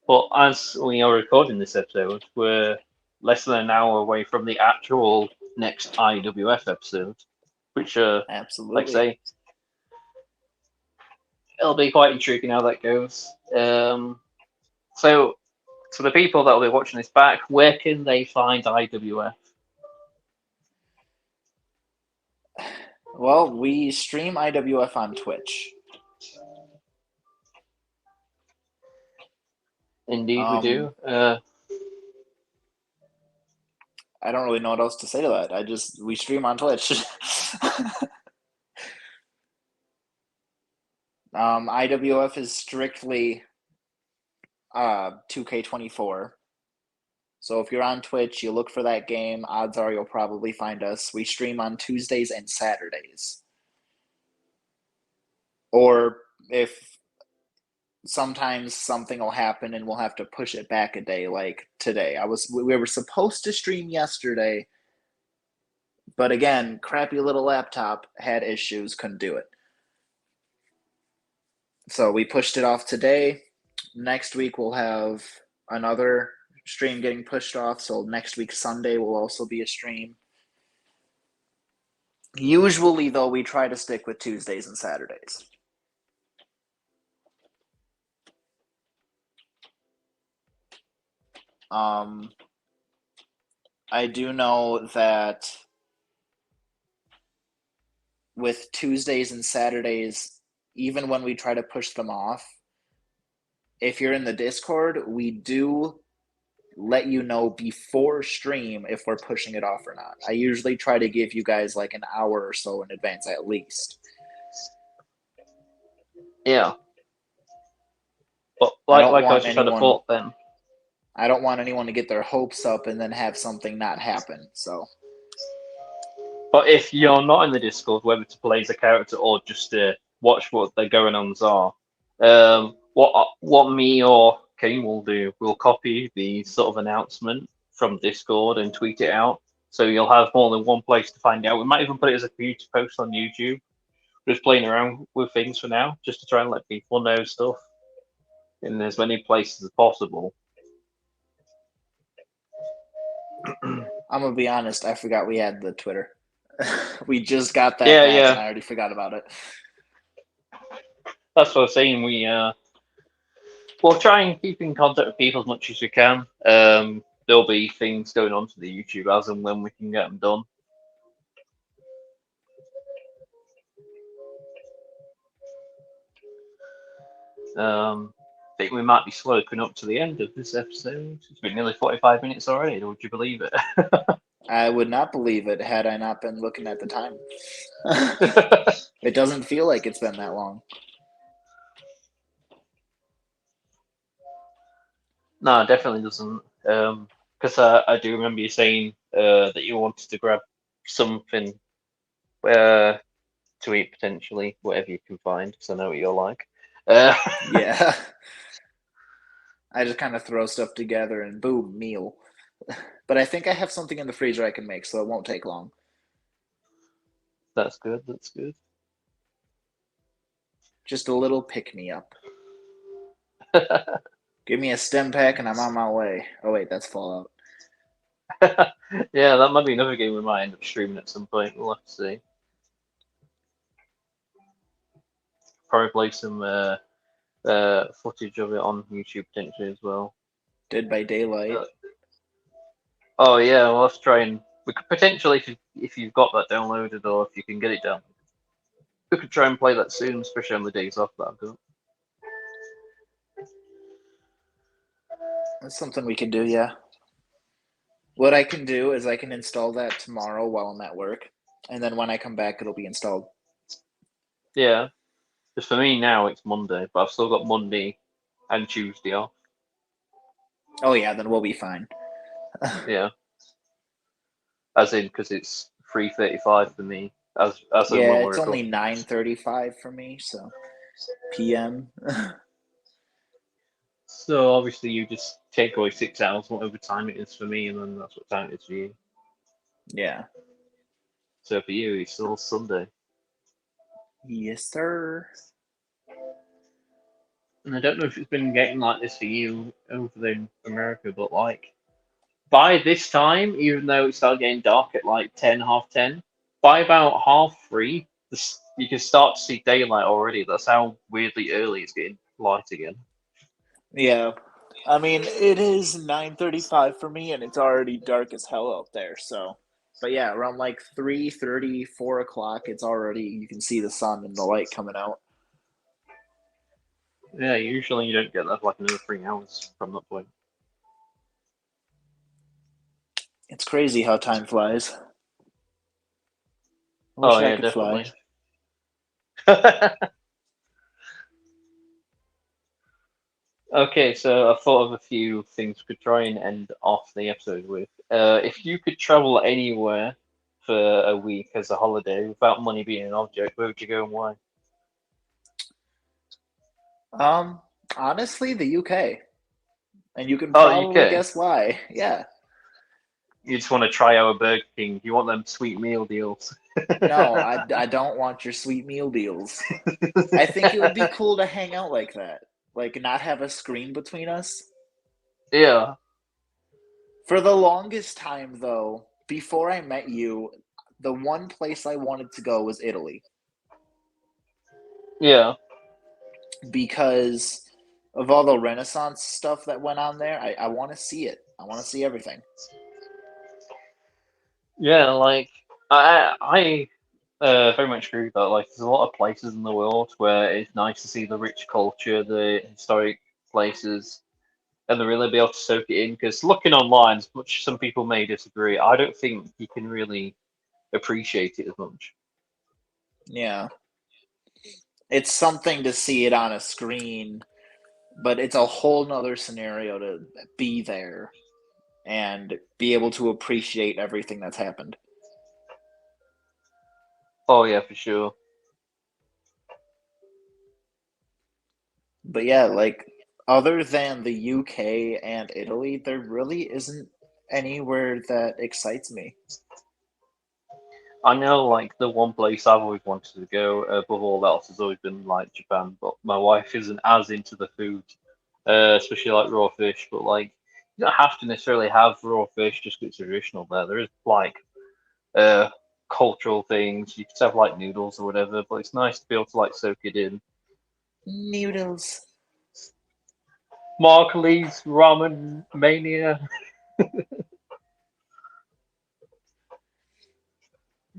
Speaker 1: But as we are recording this episode, we're less than an hour away from the actual next IWF episode, which like I
Speaker 2: Absolutely.
Speaker 1: say, it'll be quite intriguing how that goes. So for the people that will be watching this back, where can they find IWF?
Speaker 2: Well, we stream IWF on Twitch.
Speaker 1: Indeed, we do.
Speaker 2: I don't really know what else to say to that. We stream on Twitch. IWF is strictly 2K24. So if you're on Twitch, you look for that game, odds are you'll probably find us. We stream on Tuesdays and Saturdays. Or if sometimes something will happen and we'll have to push it back a day, like today. We were supposed to stream yesterday, but again, crappy little laptop had issues, couldn't do it. So we pushed it off today. Next week we'll have another stream getting pushed off, so next week Sunday will also be a stream. Usually, though, we try to stick with Tuesdays and Saturdays. I do know that with Tuesdays and Saturdays, even when we try to push them off, if you're in the Discord, we do let you know before stream if we're pushing it off or not. I usually try to give you guys like an hour or so in advance at least.
Speaker 1: Yeah. But like I was just had a thought then.
Speaker 2: I don't want anyone to get their hopes up and then have something not happen. So.
Speaker 1: But if you're not in the Discord, whether to play as a character or just to watch what their going ons are, what me or Kain will do, we'll copy the sort of announcement from Discord and tweet it out. So you'll have more than one place to find out. We might even put it as a community post on YouTube. Just playing around with things for now, just to try and let people know stuff in as many places as possible.
Speaker 2: I'm gonna be honest, I forgot we had the Twitter. We just got that back and I already forgot about it.
Speaker 1: That's what I was saying. We'll try and keep in contact with people as much as we can. There'll be things going on to the YouTube as and when we can get them done. I think we might be slowing up to the end of this episode. It's been nearly 45 minutes already. Would you believe it?
Speaker 2: I would not believe it had I not been looking at the time. It doesn't feel like it's been that long.
Speaker 1: No, it definitely doesn't. Because I do remember you saying that you wanted to grab something to eat potentially, whatever you can find, because I know what you're like.
Speaker 2: Yeah. I just kind of throw stuff together and boom, meal. But I think I have something in the freezer I can make, so it won't take long.
Speaker 1: That's good. That's good.
Speaker 2: Just a little pick-me-up. Give me a stem pack and I'm on my way. Oh wait, that's Fallout.
Speaker 1: Yeah, that might be another game we might end up streaming at some point. We'll have to see. Probably play some footage of it on YouTube potentially as well.
Speaker 2: Dead by Daylight.
Speaker 1: Oh yeah, we'll have to try and we could potentially if you've got that downloaded or if you can get it down, we could try and play that soon, especially on the days off that I've got.
Speaker 2: That's something we can do, yeah. What I can do is I can install that tomorrow while I'm at work, and then when I come back, it'll be installed.
Speaker 1: Yeah. Because for me now it's Monday, but I've still got Monday and Tuesday off.
Speaker 2: Oh yeah, then we'll be fine.
Speaker 1: Yeah. As in, because it's 3:35 for me. As in
Speaker 2: Yeah,
Speaker 1: when we're
Speaker 2: it's only
Speaker 1: recording.
Speaker 2: 9:35 for me, so PM.
Speaker 1: So obviously you just take away 6 hours, whatever time it is for me, and then that's what time it is for you.
Speaker 2: Yeah.
Speaker 1: So for you, it's still Sunday.
Speaker 2: Yes, sir.
Speaker 1: And I don't know if it's been getting like this for you over there in America, but like by this time, even though it started getting dark at like 10, half 10, by about half 3, you can start to see daylight already. That's how weirdly early it's getting light again.
Speaker 2: Yeah. I mean, it is 9:35 for me, and it's already dark as hell out there. So, but yeah, around like 3:30, 4 o'clock, it's already you can see the sun and the light coming out.
Speaker 1: Yeah, usually you don't get that for like another 3 hours from that point.
Speaker 2: It's crazy how time flies. I
Speaker 1: Oh
Speaker 2: wish I
Speaker 1: yeah,
Speaker 2: could fly.
Speaker 1: definitely. Okay, so I thought of a few things we could try and end off the episode with. If you could travel anywhere for a week as a holiday without money being an object, where would you go and why?
Speaker 2: Um, Honestly, the UK, and you can
Speaker 1: Oh,
Speaker 2: probably
Speaker 1: UK.
Speaker 2: guess why. Yeah.
Speaker 1: You just want to try our Burger King. You want them sweet meal deals.
Speaker 2: No, I don't want your sweet meal deals. I think it would be cool to hang out like that. Like not have a screen between us.
Speaker 1: Yeah,
Speaker 2: For the longest time though, before I met you, the one place I wanted to go was Italy
Speaker 1: yeah.
Speaker 2: because of all the Renaissance stuff that went on there. I want to see it. I want to see everything.
Speaker 1: Yeah, like I very much agree with that. Like, there's a lot of places in the world where it's nice to see the rich culture, the historic places, and then really be able to soak it in. Because looking online, as much as some people may disagree, I don't think you can really appreciate it as much.
Speaker 2: Yeah. It's something to see it on a screen, but it's a whole nother scenario to be there and be able to appreciate everything that's happened.
Speaker 1: Oh yeah, for sure.
Speaker 2: But yeah, like other than the UK and Italy, there really isn't anywhere that excites me.
Speaker 1: I know, like the one place I've always wanted to go above all else has always been like Japan, but my wife isn't as into the food, especially like raw fish. But like, you don't have to necessarily have raw fish just 'cause it's traditional there. There is like uh cultural things. You could have like noodles or whatever, but it's nice to be able to like soak it in.
Speaker 2: Noodles.
Speaker 1: Mark Lee's ramen mania.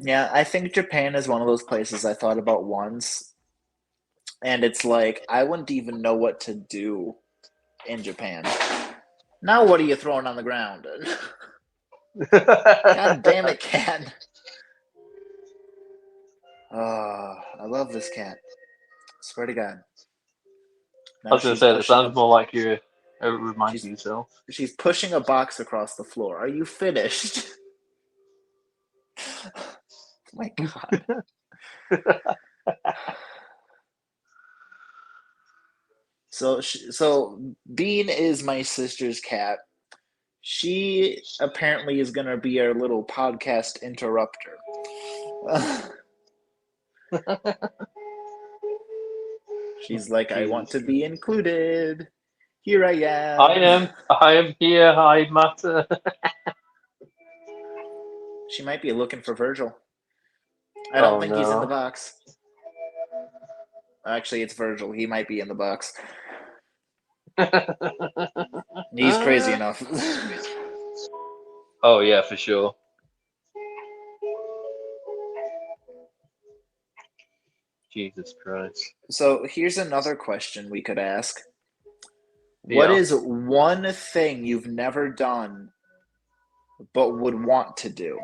Speaker 2: Yeah, I think Japan is one of those places I thought about once, and it's like I wouldn't even know what to do in Japan. Now, what are you throwing on the ground? God damn it, cat. Oh, I love this cat. Swear to God.
Speaker 1: I
Speaker 2: Now
Speaker 1: was gonna
Speaker 2: she's
Speaker 1: say that
Speaker 2: pushing
Speaker 1: sounds
Speaker 2: a
Speaker 1: more like you remind
Speaker 2: she's
Speaker 1: yourself.
Speaker 2: she's pushing a box across the floor. Are you finished? Oh my God. So Bean is my sister's cat. She apparently is gonna be our little podcast interrupter. She's like, I want
Speaker 1: Jesus
Speaker 2: to be
Speaker 1: Christ.
Speaker 2: included. Here I
Speaker 1: I
Speaker 2: am.
Speaker 1: am. I am here. I matter.
Speaker 2: She might be looking for Virgil. I don't
Speaker 1: Oh
Speaker 2: think he's in the
Speaker 1: no.
Speaker 2: box. Actually, it's Virgil. He might be in the box. He's crazy enough.
Speaker 1: Oh yeah, for sure. Jesus Christ.
Speaker 2: So here's another question we could ask. What
Speaker 1: Yeah.
Speaker 2: is one thing you've never done but would want to do?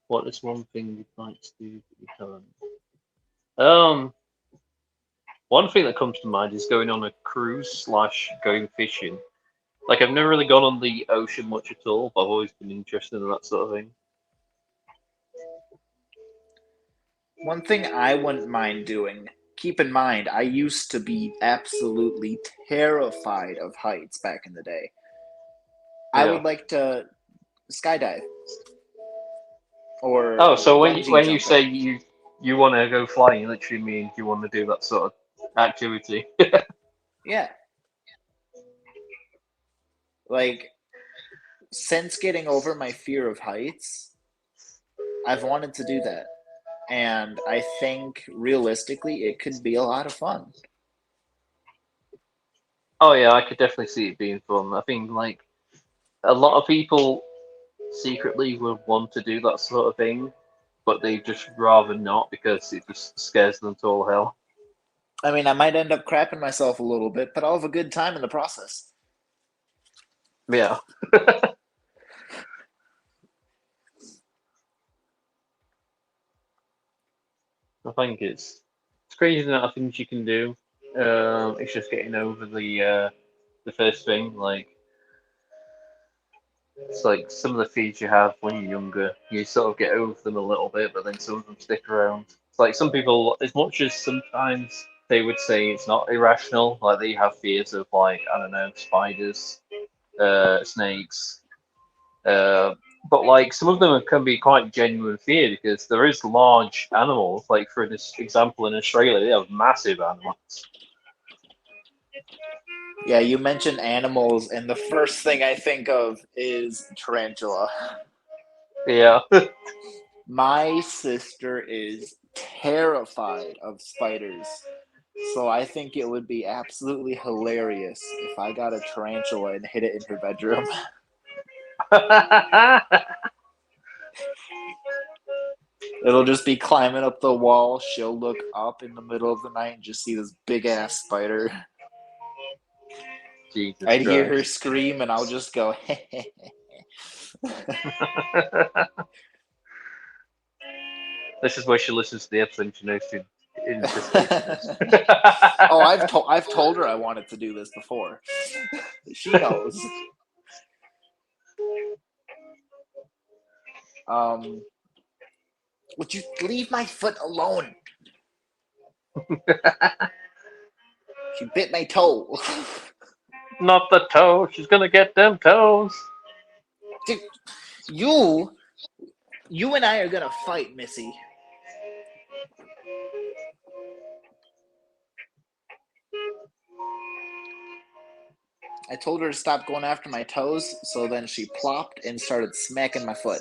Speaker 1: What is one thing you'd like to do that you haven't? Um, One thing that comes to mind is going on a cruise slash going fishing. Like I've never really gone on the ocean much at all, but I've always been interested in that sort of thing.
Speaker 2: One thing I wouldn't mind doing. Keep in mind, I used to be absolutely terrified of heights back in the day. I
Speaker 1: Yeah.
Speaker 2: would like to skydive or
Speaker 1: Oh, so
Speaker 2: bungee
Speaker 1: when you say
Speaker 2: jumping.
Speaker 1: you want to go flying, you literally mean you want to do that sort of activity.
Speaker 2: Yeah, like since getting over my fear of heights, I've wanted to do that. And I think realistically, it could be a lot of fun.
Speaker 1: Oh yeah, I could definitely see it being fun. I think like a lot of people secretly would want to do that sort of thing, but they just rather not because it just scares them to all hell.
Speaker 2: I mean, I might end up crapping myself a little bit, but I'll have a good time in the process.
Speaker 1: Yeah. I think it's crazy the amount of things you can do. It's just getting over the first thing. Like it's like some of the fears you have when you're younger, you sort of get over them a little bit, but then some of them stick around. It's like some people, as much as sometimes they would say it's not irrational, like they have fears of like I don't know spiders, snakes, uh, but like some of them can be quite genuine fear because there is large animals. Like for this example, in Australia, they have massive animals.
Speaker 2: Yeah, you mentioned animals, and the first thing I think of is tarantula.
Speaker 1: Yeah.
Speaker 2: My sister is terrified of spiders. So I think it would be absolutely hilarious if I got a tarantula and hid it in her bedroom. It'll just be climbing up the wall. She'll look up in the middle of the night and just see this big ass spider.
Speaker 1: Jesus
Speaker 2: I'd hear her
Speaker 1: Christ.
Speaker 2: scream and I'll just go,
Speaker 1: This is where she listens to the episode and she knows she anticipates this.
Speaker 2: Oh, I've told her I wanted to do this before. She knows. Um, would you leave my foot alone? She bit my toe.
Speaker 1: Not the toe. She's gonna get them toes.
Speaker 2: Dude, you and I are gonna fight, Missy. I told her to stop going after my toes, so then she plopped and started smacking my foot.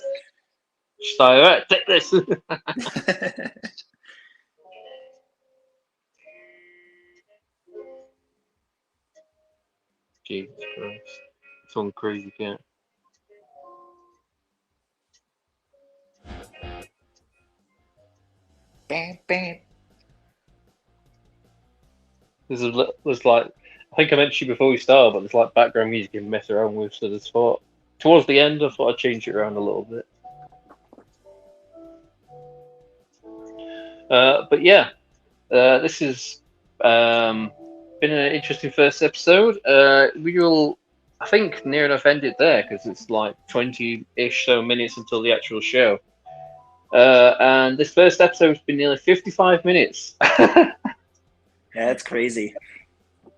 Speaker 1: She's like, alright, take this. Jesus Christ. Some crazy cat.
Speaker 2: Bam, bam.
Speaker 1: There's like, I think I mentioned you before we started, but there's like background music you can mess around with. So there's thought towards the end, I thought I'd change it around a little bit. But yeah, this has been an interesting first episode. We will, I think, near enough end it there because it's like 20-ish so minutes until the actual show. And this first episode's been nearly 55 minutes.
Speaker 2: Yeah, that's crazy.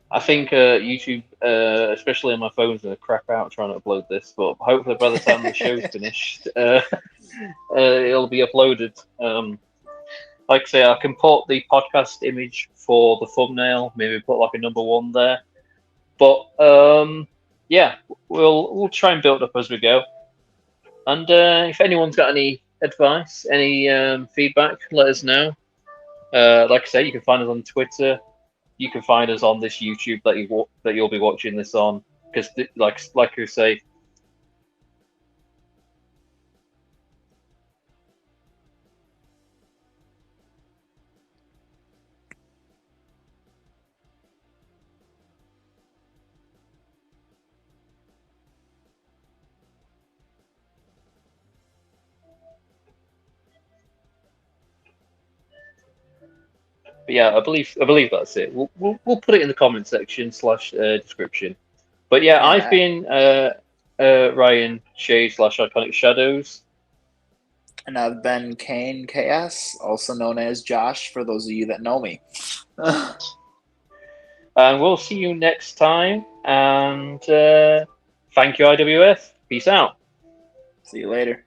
Speaker 1: I think YouTube, especially on my phone, is going to crap out trying to upload this, but hopefully by the time the show's finished, it'll be uploaded. Like I say, I can put the podcast image for the thumbnail, maybe put like a number one there. But yeah, we'll try and build up as we go. And if anyone's got any advice, any feedback, let us know. Like I say, you can find us on Twitter. You can find us on this YouTube that you'll be watching this on. Because like you say, yeah, I believe that's it. We'll put it in the comment section slash description. But yeah, I've
Speaker 2: Yeah,
Speaker 1: been Ryan Shade slash Iconic Shadows,
Speaker 2: and I've been Kain KS, also known as Josh, for those of you that know me.
Speaker 1: and we'll see you next time. And thank you, IWF. Peace out.
Speaker 2: See you later.